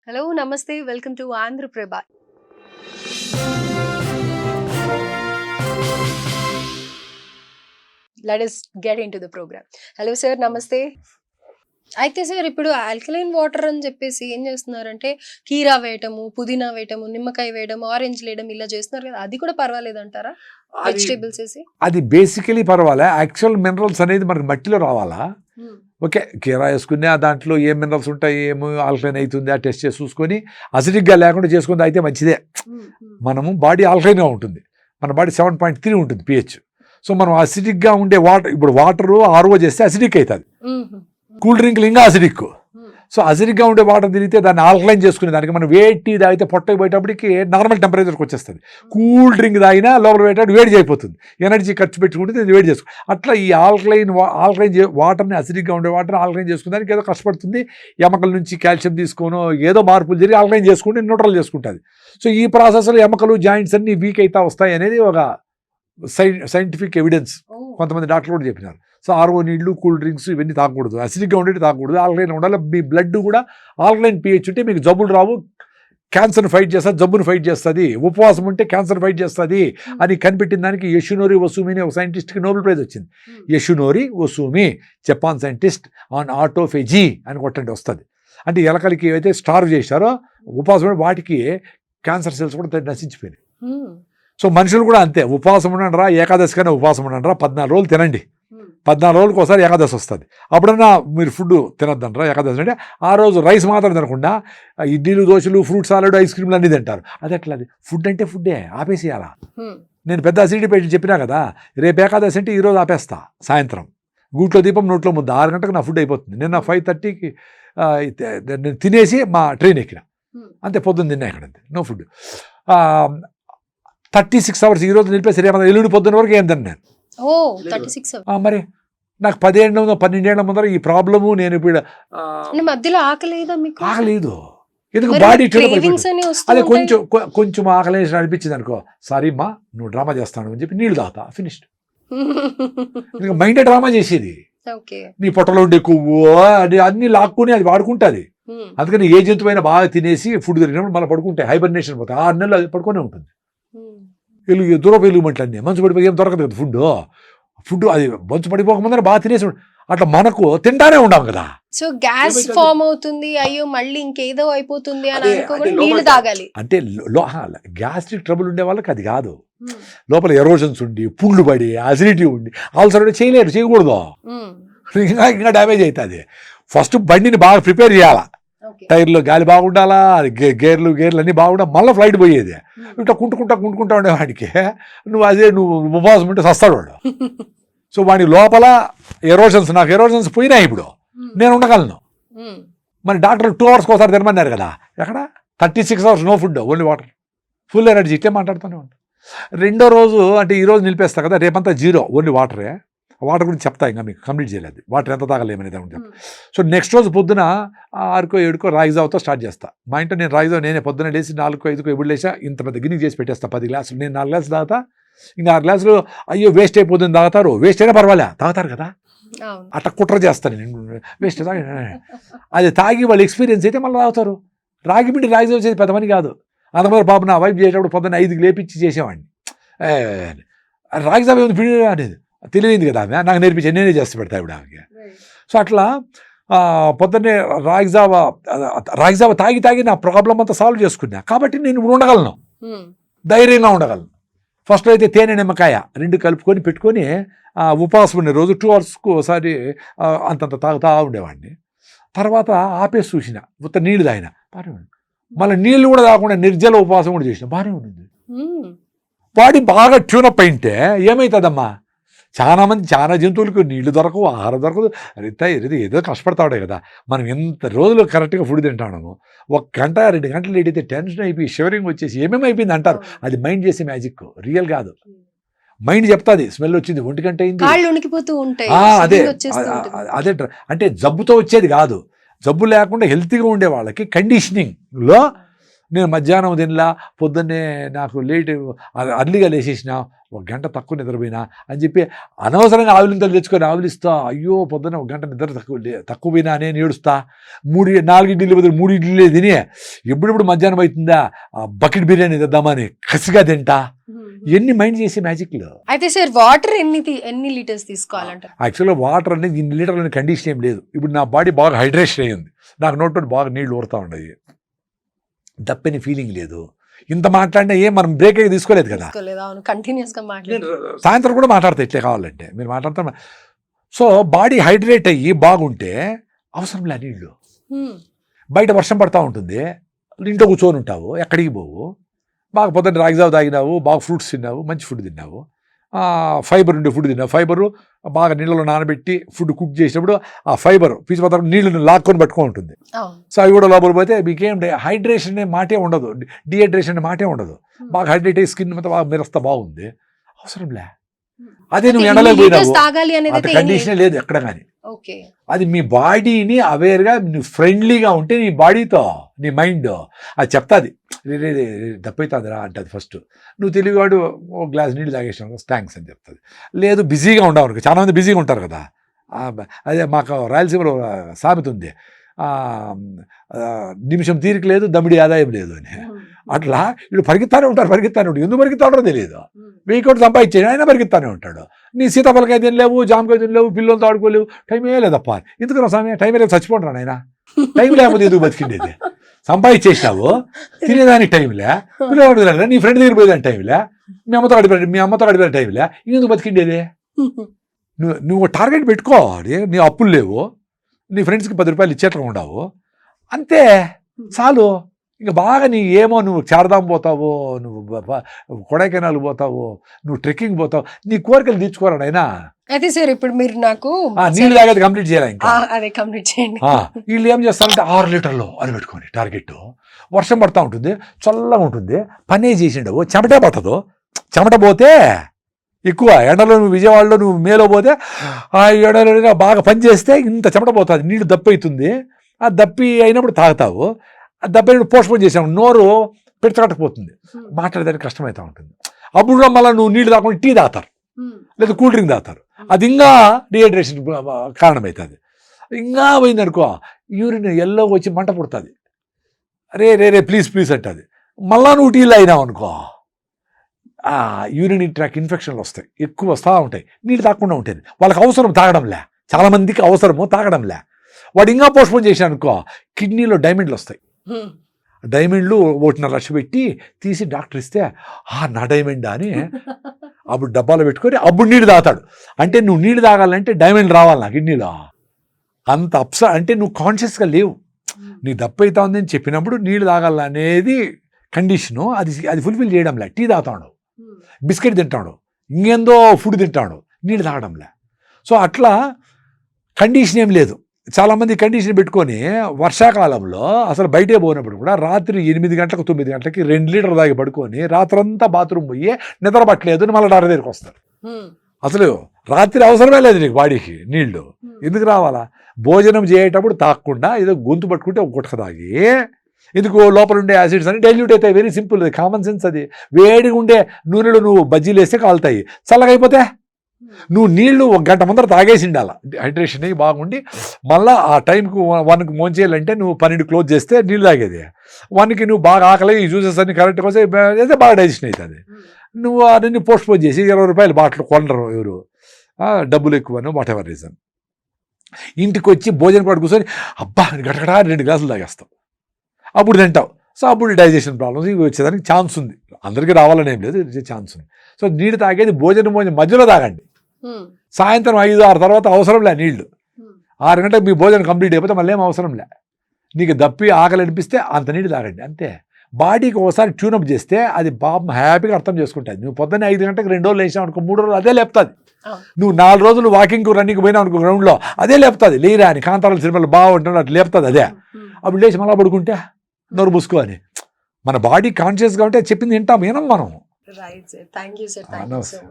Hello నమస్తే welcome to Andhra Prabha. Let us get into the program. Hello sir నమస్తే. అయితే sir ఇప్పుడు ఆల్కలైన్ వాటర్ అని చెప్పేసి ఏం చేస్తున్నారంటే కీరా వేయటము, పుదీనా వేయటము, నిమ్మకాయ వేయడం, ఆరెంజ్ వేయడం ఇలా చేస్తున్నారు కదా, అది కూడా పర్వాలేదంటారా? వెజిటేబుల్స్ వేసి అది బేసికలీ పర్వాలే. యాక్చువల్ మినరల్స్ అనేది మనకి మట్టిలో రావాలా. ఓకే, కీరా వేసుకునే దాంట్లో ఏం మినరల్స్ ఉంటాయి, ఏమో ఆల్కలైన్ అవుతుంది, ఆ టెస్ట్ చేసి చూసుకొని అసిడిక్గా లేకుండా చేసుకుంది అయితే మంచిదే. మనము బాడీ ఆల్కలైన్గా ఉంటుంది, మన బాడీ 7.3 ఉంటుంది pH. సో మనం అసిడిక్గా ఉండే వాటర్, ఇప్పుడు వాటర్ ఆర్ఓ చేస్తే అసిడిక్ అవుతుంది, కూల్ డ్రింక్లు ఇంకా అసిడిక్. సో అసిడిక్గా ఉండే వాటర్ తిరిగితే దాన్ని ఆల్కలైన్ చేసుకునే దానికి మనం వేడి తాగితే పొట్టకి పోయేటప్పటికి నార్మల్ టెంపరేచర్కి వచ్చేస్తుంది. కూల్ డ్రింక్ తాగినా లోపల పోయేటప్పుడు వేడి అయిపోతుంది, ఎనర్జీ ఖర్చు పెట్టుకుంటే ఇది వేడి చేసుకో. అట్లా ఈ ఆల్కలైన్ వాటర్ని, అసిడిక్గా ఉండే వాటర్ని ఆల్కలైన్ చేసుకునేదానికి ఏదో కష్టపడుతుంది. ఎముకల నుంచి కాల్షియం తీసుకోనో ఏదో మార్పులు జరిగి ఆల్కలైన్ చేసుకుంటే న్యూట్రల్ చేసుకుంటుంది. సో ఈ ప్రాసెస్లో ఎముకలు జాయింట్స్ అన్ని వీక్ అవుతా వస్తాయి అనేది ఒక సైంటిఫిక్ ఎవిడెన్స్. కొంతమంది డాక్టర్లు కూడా చెప్పినారు. సో ఆర్ఓ నీళ్లు, కూల్ డ్రింక్స్ ఇవన్నీ తాగకూడదు, అసిడిక్గా ఉండేది తాగకూడదు, ఆల్కలైన్ ఉండాలి. మీ బ్లడ్ కూడా ఆల్కలైన్ pH ఉంటే మీకు జబ్బులు రావు, క్యాన్సర్ని ఫైట్ చేస్తుంది, జబ్బును ఫైట్ చేస్తుంది. ఉపవాసం ఉంటే క్యాన్సర్ ఫైట్ చేస్తుంది అని కనిపెట్టిన దానికి యషునోరి ఒసూమి అనే ఒక సైంటిస్ట్కి నోబెల్ ప్రైజ్ వచ్చింది. యషునోరి ఒసూమి, జపాన్ సైంటిస్ట్, ఆన్ ఆటోఫేజీ అని కొట్టండి వస్తుంది. అంటే ఎలకలకి ఏవైతే స్టార్వ్ చేశారో ఉపవాసం వాటికి క్యాన్సర్ సెల్స్ కూడా నశించిపోయినాయి. సో మనుషులు కూడా అంతే, ఉపవాసం ఉండండిరా, ఏకాదశి కన్నా ఉపవాసం ఉండండిరా, 14 రోజులు తినండి. 14 రోజులకు ఒకసారి ఏకాదశి వస్తుంది, అప్పుడన్నా మీరు ఫుడ్ తినద్దంటారా ఏకాదశి అంటే. ఆ రోజు రైస్ మాత్రం తినకుండా ఇడ్లీలు, దోశలు, ఫ్రూట్ సాలడ్, ఐస్ క్రీమ్లు అన్నీ తింటారు. అది ఎట్లా? అది ఫుడ్ అంటే ఫుడ్డే, ఆపేసేయాలా. నేను పెద్ద అసిడిటీ పేషెంట్ చెప్పినా కదా, రేపు ఏకాదశి అంటే ఈరోజు ఆపేస్తా. సాయంత్రం గూట్లో దీపం నోట్లో ముద్ద, 6 గంటలకు నా ఫుడ్ అయిపోతుంది. నిన్న 5:30కి నేను తినేసి మా ట్రైన్ ఎక్కిన, అంతే. పొద్దున్న తిన్నా ఇక్కడ, అంతే, నో ఫుడ్. 36 hours ఈరోజు నిలిపేసి రేపు ఎల్లుండి పొద్దున్న వరకు ఏం తిన్నాను. మరి నాకు 10 ఏళ్ళ 12 ఏళ్ల ముందర ఈ ప్రాబ్లము. నేను ఇప్పుడు మధ్యలో ఆకలేదు, ఆకలేదు, ఎందుకు బాడీ అదే కొంచెం ఆకలేసి అనిపించింది అనుకో, సారీ మా నువ్వు డ్రామా చేస్తాను అని చెప్పి నీళ్ళు తాగుతా, ఫినిష్డ్. ఇంకా మైండ్ డ్రామా చేసేది, నీ పొట్టలో ఉండే కొవ్వు అన్ని లాక్కుని అది వాడుకుంటుంది. అందుకని ఏ జంతువైనా బాగా తినేసి ఫుడ్ తిరిగినప్పుడు మళ్ళీ పడుకుంటే హైబర్నేషన్ పోతాయి, 6 నెలలు అది పడుకునే ఉంటుంది. దూరపు ఎలుగుమంటలు అన్నీ మంచు పడిపోయి ఏం దొరకదు కదా ఫుడ్ అది మంచు పడిపోకముందర బాగా తినేసి. అట్లా మనకు తింటానే ఉండాం కదా. సో గ్యాస్ ఫామ్ అవుతుంది, అయ్యో మళ్ళీ ఇంకేదో అయిపోతుంది అని అనుకోకుండా నీళ్లు తాగాలి. అంటే గ్యాస్ట్రిక్ ట్రబుల్ ఉండే వాళ్ళకి అది కాదు, లోపల ఎరోషన్స్ ఉండి, పుండ్లు పడి, అసిడిటీ ఉండి, ఆల్సర్ చేయలేరు, చేయకూడదు, ఇంకా డ్యామేజ్ అవుతుంది. ఫస్ట్ బండిని బాగా ప్రిపేర్ చేయాలా, టైర్లో గాలి బాగుండాలా, గేర్లు అన్నీ బాగుండా, మళ్ళీ ఫ్లైట్ పోయేది. ఇట్లా కుంటుకుంటా ఉండేవాడికి నువ్వు ఉపవాసం ఉంటే సస్తాడు వాడు. సో వాడి లోపల ఎరోషన్స్, నాకు ఎరోషన్స్ పోయినాయి, ఇప్పుడు నేను ఉండగలను. మరి డాక్టర్లు 2 hours ఒకసారి తినమన్నారు కదా, ఎక్కడ 36 hours no food, only water, full energy, ఇట్లే మాట్లాడుతూనే ఉంటాను. రెండో రోజు అంటే ఈరోజు నిలిపేస్తా కదా, రేపంతా జీరో, ఓన్లీ వాటరే. వాటర్ గురించి చెప్తా, ఇంకా మీకు కంప్లీట్ చేయలేదు, వాటర్ ఎంత తాగలేమనేది చెప్తా. సో నెక్స్ట్ రోజు పొద్దున 6కో 7కో రాగి జావతో స్టార్ట్ చేస్తా. మా ఇంట్లో నేను రాగి జావ నేనే పొద్దున లేచి 4కో 5కో ఎప్పుడు లేచా ఇంత పెద్ద గిన్నె చేసి పెట్టేస్తా, 10 గ్లాసులు. నేను 4 గ్లాసులు తాగుతా, ఇంకా 6 గ్లాసులు అయ్యో వేస్ట్ అయిపోతుంది తాగుతారు, వేస్ట్ అయినా పర్వాలే తాగుతారు కదా, అట్లా కుట్ర చేస్తాను నేను, వేస్ట్ తాగి అది తాగి వాళ్ళు ఎక్స్పీరియన్స్ అయితే మళ్ళీ తాగుతారు. రాగి పిండి రాగి జావ చేసి పెద్ద పని కాదు. అంతమంది పాప నా వైపు చేసేటప్పుడు పొద్దున్న 5కి లేపించి చేసేవాడిని. రాగి జావ ఏముంది పిండి అనేది తెలియదు కదా, ఆమె నాకు నేర్పించి నేనే చేసి పెడతా ఇప్పుడు ఆమెకి. సో అట్లా పొద్దున్నే రాగి జావ తాగి నా ప్రాబ్లం అంతా సాల్వ్ చేసుకున్నా. కాబట్టి నేను ఇప్పుడు ఉండగలను, ధైర్యంగా ఉండగలను. ఫస్ట్ అయితే తేనె, నిమ్మకాయ 2 కలుపుకొని పెట్టుకొని ఉపవాసం ఉండే రోజు 2 hours ఒకసారి అంతంత తాగుతా ఉండేవాడిని. తర్వాత ఆపేసి చూసిన, ఉత్త నీళ్ళు తాగిన, బాగానే ఉంది. మళ్ళీ నీళ్ళు కూడా తాగకుండా నిర్జల ఉపవాసం కూడా చేసిన, బాగానే ఉంది. బాడీ బాగా ట్యూనప్ అయింటే ఏమవుతుందమ్మా, చాలా జంతువులకు నీళ్లు దొరకవు, ఆహారం దొరకదు, ఏదో కష్టపడతాడే కదా. మనం ఎంత రోజులు కరెక్ట్గా ఫుడ్ తింటాము, 1 గంట 2 గంటలు లేట్ అయితే టెన్షన్ అయిపోయి షివరింగ్ వచ్చేసి ఏమేమి అయిపోయింది అంటారు. అది మైండ్ చేసే మ్యాజిక్, రియల్ కాదు. మైండ్ చెప్తాది స్మెల్ వచ్చింది, 1 గంట అయింది, అదే. అంటే జబ్బుతో వచ్చేది కాదు, జబ్బు లేకుండా హెల్తీగా ఉండే వాళ్ళకి కండిషనింగ్లో. నేను మధ్యాహ్నం తినలా, పొద్దున్నే నాకు లేట్ అర్లీగా లేచేసిన, ఒక గంట తక్కువ నిద్రపోయినా అని చెప్పి అనవసరంగా ఆవులింతలు తెచ్చుకొని ఆవులిస్తా, అయ్యో పొద్దున్న ఒక గంట నిద్ర తక్కువ పోయినా నేను ఏడుస్తా, 4 ఇడ్లీలు బదులు 3 ఇడ్లీలే తిని ఎప్పుడెప్పుడు మధ్యాహ్నం అవుతుందా బకెట్ బిర్యానీ తెద్దామని కసిగా తింటా. ఎన్ని మైండ్ చేసే మ్యాజిక్లు. అయితే సార్ వాటర్ ఎన్ని లీటర్స్ తీసుకోవాలంటారు? యాక్చువల్గా వాటర్ అనేది ఇన్ని లీటర్ల కండిషన్ ఏం లేదు. ఇప్పుడు నా బాడీ బాగా హైడ్రేషన్ అయ్యింది, నాకు నోట్లో బాగా నీళ్లు ఊరుతూ ఉన్నాయి, దప్పని ఫీలింగ్ లేదు. ఇంత మాట్లాడినా మనం బ్రేక్ అయ్యి తీసుకోలేదు కదా, కంటిన్యూస్ గా సాయంత్రం కూడా మాట్లాడతా ఇట్లే కావాలంటే మీరు మాట్లాడతా. సో బాడీ హైడ్రేట్ అయ్యి బాగుంటే అవసరం లే నీళ్ళు. బయట వర్షం పడతా ఉంటుంది, ఇంట్లో కూర్చొని ఉంటావు, ఎక్కడికి పోవు, బాగా పొద్దున్న రాగిజావు తాగినావు, బాగా ఫ్రూట్స్ తిన్నావు, మంచి ఫుడ్ తిన్నావు, ఫైబర్ ఉండే ఫుడ్ తిన్నావు, ఫైబరు బాగా నీళ్ళలో నానబెట్టి ఫుడ్ కుక్ చేసినప్పుడు ఆ ఫైబర్ పీచు పదార్థం నీళ్ళని లాక్కొని పట్టుకొని ఉంటుంది. సో అవి కూడా లోపల పోతే మీకేం హైడ్రేషన్ అనే మాటే ఉండదు, డిహైడ్రేషన్ అనే మాటే ఉండదు. బాగా హైడ్రేట్ అయ్యి స్కిన్ అంతా బాగా మెరుస్తా బాగుంది, అవసరంలే. అదే నువ్వు ఎండలో పోయినావు అంత కండిషన్ లేదు ఎక్కడ కానీ. అది మీ బాడీని అవేర్గా నువ్వు ఫ్రెండ్లీగా ఉంటే నీ బాడీతో నీ మైండ్ అది చెప్తాది, రే దప్పైతుందిరా అంటది. ఫస్ట్ నువ్వు తెలివివాడు ఒక గ్లాస్ నీళ్ళు తాగేసావు థ్యాంక్స్ అని చెప్తుంది. లేదు బిజీగా ఉండవు అనుకో, చాలా మంది బిజీగా ఉంటారు కదా. అదే మాకు రాయలసీమలో సామెత ఉంది, నిమిషం తీరిక లేదు దమ్మిడి ఆదాయం లేదు అని. అట్లా వీడు పరిగెత్తానే ఉంటారు, ఎందుకు పరిగెత్తాడో తెలియదు, 1000 కోట్లు సంపాదించాడు ఆయన పరిగెత్తానే ఉంటాడు. నీ సీతాఫలకాయ తినలేవు, జామకాయ తినలేవు, పిల్లలతో ఆడుకోలేవు, టైమే లేదప్ప. ఎందుకు సమయం టైమే లేదు, చచ్చిపోంటారు ఆయన. టైం లేకపోతే ఎందుకు బతికిండేది? సంపాదించేసినావు, తినేదానికి టైంలే, పిల్లలు తినలే, నీ ఫ్రెండ్ దగ్గర పోయేదానికి టైంలే, మీ అమ్మతో ఆడిపోయిన టైంలే, ఇంకెందుకు బతికిండేది? నువ్వు టార్గెట్ పెట్టుకో, నీ అప్పులు లేవు, నీ ఫ్రెండ్స్కి 10 రూపాయలు ఇచ్చేట్లా ఉండవు, అంతే చాలు. ఇంకా బాగా నీ ఏమో నువ్వు చార్ధాం పోతావు, నువ్వు కొడైకెనాల్ పోతావు, నువ్వు ట్రెక్కింగ్ పోతావు, నీ కోరికలు తీర్చుకోరా అయినా. అయితే సార్ ఇప్పుడు మీరు నాకు నీళ్ళు తాగేది కంప్లీట్ చేయాలి. ఇంకా అదే కంప్లీట్ చేయండి. వీళ్ళు ఏం చేస్తారంటే 6 లీటర్లు అని పెట్టుకోండి టార్గెట్. వర్షం పడతా ఉంటుంది, చల్లగా ఉంటుంది, పనే చేసిండవు, చెమటే పట్టదు. చెమట పోతే ఎక్కువ ఎండలో నువ్వు విజయవాడలో నువ్వు మేలో పోతే ఆ ఎండలో బాగా పని చేస్తే ఇంత చెమట పోతుంది, నీళ్ళు దప్పి అవుతుంది. ఆ దప్పి అయినప్పుడు తాగుతావు, ఆ దప్పి అయినప్పుడు పోస్ట్పోన్ చేసావు, నోరు పెడతకట్టకపోతుంది, మాట్లాడేదానికి కష్టమవుతూ ఉంటుంది. అప్పుడు మళ్ళీ నువ్వు నీళ్ళు తాగకుండా టీ తాగుతారు లేదా కూల్ డ్రింక్ తాగుతారు, అది ఇంకా డిహైడ్రేషన్ కారణమవుతుంది. ఇంకా పోయిందనుకో యూరిన్ ఎల్లో వచ్చి మంట పుడుతుంది, రే ప్లీజ్ అంటుంది. మళ్ళా నువ్వు టీలు అయినావు అనుకో యూరిన్ ట్రాక్ ఇన్ఫెక్షన్లు వస్తాయి, ఎక్కువ వస్తూ ఉంటాయి. నీళ్ళు తాగకుండా ఉంటుంది, వాళ్ళకి అవసరం తాగడంలే, చాలామందికి అవసరము తాగడంలే. వాడు ఇంకా పోస్ట్పోన్ చేశాను అనుకో కిడ్నీలో డైమండ్లు వస్తాయి. డైమండ్లు 1.5 లక్షలు పెట్టి తీసి డాక్టర్ ఇస్తే నా డైమండ్ అని అప్పుడు డబ్బాలో పెట్టుకొని అప్పుడు నీళ్ళు తాగుతాడు. అంటే నువ్వు నీళ్ళు తాగాలంటే డైమండ్ రావాలి నా కిడ్నీలో. అంత అంటే నువ్వు కాన్షియస్గా లేవు, నీ దప్పు అవుతా ఉందని చెప్పినప్పుడు నీళ్ళు తాగాలనేది కండిషను, అది ఫుల్ఫిల్ చేయడంలే. టీ తాగుతాడు, బిస్కెట్ తింటాడు, ఇంకేందో ఫుడ్ తింటాడు, నీళ్ళు తాగడంలే. సో అట్లా కండిషన్ ఏం లేదు. చాలామంది కండిషన్ పెట్టుకొని వర్షాకాలంలో అసలు బయటే పోయినప్పుడు కూడా రాత్రి 8 గంటలకు 9 గంటలకి 2 లీటర్లు తాగి పడుకొని రాత్రంతా బాత్రూమ్ పోయి నిద్ర పట్టలేదు అని మళ్ళీ డాక్టర్ దగ్గరికి వస్తారు. అసలు రాత్రి అవసరమే లేదు నీకు బాడీకి నీళ్లు, ఎందుకు రావాలా? భోజనం చేయేటప్పుడు తాగకుండా ఏదో గొంతు పట్టుకుంటే ఒక గుట్క తాగి ఎందుకు లోపల ఉండే యాసిడ్స్ అని డైల్యూట్ అవుతాయి. వెరీ సింపుల్, అది కామన్ సెన్స్. అది వేడిగా ఉండే నూనెలో నువ్వు బజ్జీలు వేస్తే కాలుతాయి, చల్లగా అయిపోతే నువ్వు నీళ్లు 1 గంట ముందర తాగేసి ఉండాలి, హైడ్రేషన్ అయ్యి బాగుండి. మళ్ళీ ఆ టైంకి 1కి మోంచేయాలంటే నువ్వు 12 క్లోజ్ చేస్తే నీళ్ళు తాగేది. 1కి నువ్వు బాగా ఆకలి ఈ జ్యూసెస్ అన్ని కరెక్ట్గా వస్తే బాగా డైజెషన్ అవుతుంది. నువ్వు అన్ని పోస్ట్పోన్ చేసి 20 రూపాయలు బాటిల్ కొనరు ఎవరు, డబ్బులు ఎక్కువను వాట్ ఎవర్ రీజన్. ఇంటికి వచ్చి భోజనం పాటు కూర్చొని అబ్బా గటగడా 2 గ్లాసులు తాగేస్తావు, అప్పుడు తింటావు. సో అప్పుడు డైజెషన్ ప్రాబ్లమ్స్ ఇవి వచ్చేదానికి ఛాన్స్ ఉంది. అందరికీ రావాలని ఏం లేదు, ఛాన్స్ ఉంది. సో నీళ్ళు తాగేది భోజనం మధ్యలో తాగండి. సాయంత్రం 5-6 తర్వాత అవసరం లే నీళ్లు. 6 గంటలకు మీ భోజనం కంప్లీట్ అయిపోతే మళ్ళీ ఏం అవసరం లే. నీకు దప్పి ఆకలి అనిపిస్తే అంత నీళ్ళు తాగండి అంతే. బాడీకి ఒకసారి ట్యూనప్ చేస్తే అది పాపం హ్యాపీగా అర్థం చేసుకుంటుంది. నువ్వు పొద్దున్నే 5 గంటలకు 2 రోజులు వేసావు అనుకో 3 రోజులు అదే లేపుతుంది. నువ్వు 4 రోజులు వాకింగ్ రన్నింగ్ పోయినావు అనుకో గ్రౌండ్లో అదే లేపుతుంది. లేరా అని కాంతారాల సినిమాలు బాగుంటాడు అట్లా లేపుతుంది అదే. అప్పుడు లేచి మళ్ళీ పడుకుంటే నోరు మూసుకో అని. మన బాడీ కాన్షియస్గా ఉంటే చెప్పింది వింటాం, వినం మనం. Right sir, thank you sir.